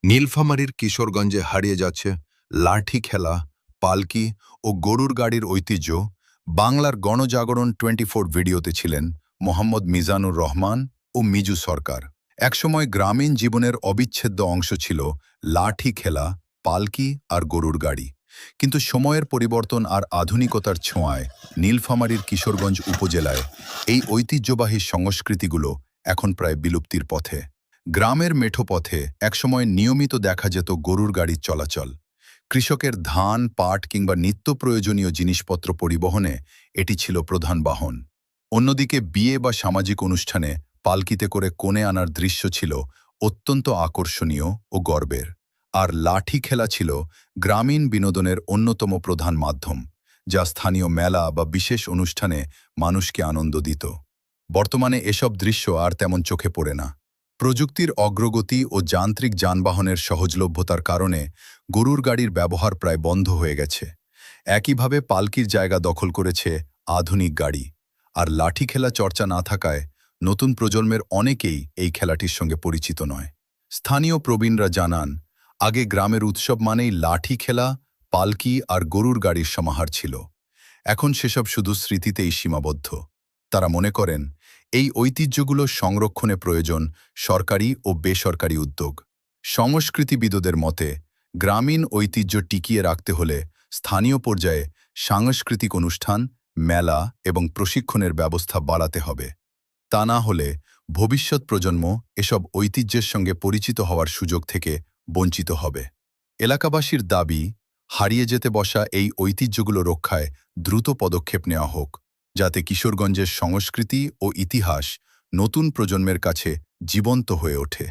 নীলফামারীর কিশোরগঞ্জে হারিয়ে যাচ্ছে লাঠি খেলা, পালকি ও গরুর গাড়ির ঐতিহ্য। বাংলার গণজাগরণ 24 ভিডিওতে ছিলেন মোহাম্মদ মিজানুর রহমান ও মিজু সরকার। একসময় গ্রামীণ জীবনের অবিচ্ছেদ্য অংশ ছিল লাঠি খেলা, পালকি আর গরুর গাড়ি। কিন্তু সময়ের পরিবর্তন আর আধুনিকতার ছোঁয়ায় নীলফামারীর কিশোরগঞ্জ উপজেলায় এই ঐতিহ্যবাহী সংস্কৃতিগুলো এখন প্রায় বিলুপ্তির পথে। গ্রামের মেঠো পথে একসময় নিয়মিত দেখা যেত গরুর গাড়ির চলাচল। কৃষকের ধান, পাট কিংবা নিত্য প্রয়োজনীয় জিনিসপত্র পরিবহনে এটি ছিল প্রধান বাহন। অন্যদিকে বিয়ে বা সামাজিক অনুষ্ঠানে পালকিতে করে কোণে আনার দৃশ্য ছিল অত্যন্ত আকর্ষণীয় ও গর্বের। আর লাঠি খেলা ছিল গ্রামীণ বিনোদনের অন্যতম প্রধান মাধ্যম, যা স্থানীয় মেলা বা বিশেষ অনুষ্ঠানে মানুষকে আনন্দ দিত। বর্তমানে এসব দৃশ্য আর তেমন চোখে পড়ে না। প্রযুক্তির অগ্রগতি ও যান্ত্রিক যানবাহনের সহজলভ্যতার কারণে গরুর গাড়ির ব্যবহার প্রায় বন্ধ হয়ে গেছে। একইভাবে পালকির জায়গা দখল করেছে আধুনিক গাড়ি। আর লাঠি খেলা চর্চা না থাকায় নতুন প্রজন্মের অনেকেই এই খেলাটির সঙ্গে পরিচিত নয়। স্থানীয় প্রবীণরা জানান, আগে গ্রামের উৎসব মানেই লাঠি খেলা, পালকি আর গরুর গাড়ির সমাহার ছিল। এখন সেসব শুধু স্মৃতিতেই সীমাবদ্ধ। তারা মনে করেন, এই ঐতিহ্যগুলো সংরক্ষণে প্রয়োজন সরকারি ও বেসরকারি উদ্যোগ। সংস্কৃতিবিদদের মতে, গ্রামীণ ঐতিহ্য টিকিয়ে রাখতে হলে স্থানীয় পর্যায়ে সাংস্কৃতিক অনুষ্ঠান, মেলা এবং প্রশিক্ষণের ব্যবস্থা বাড়াতে হবে। তা না হলে ভবিষ্যৎ প্রজন্ম এসব ঐতিহ্যের সঙ্গে পরিচিত হওয়ার সুযোগ থেকে বঞ্চিত হবে। এলাকাবাসীর দাবি, হারিয়ে যেতে বসা এই ঐতিহ্যগুলো রক্ষায় দ্রুত পদক্ষেপ নেওয়া হোক, যাতে কিশোরগঞ্জের সংস্কৃতি ও ইতিহাস নতুন প্রজন্মের কাছে জীবন্ত হয়ে ওঠে।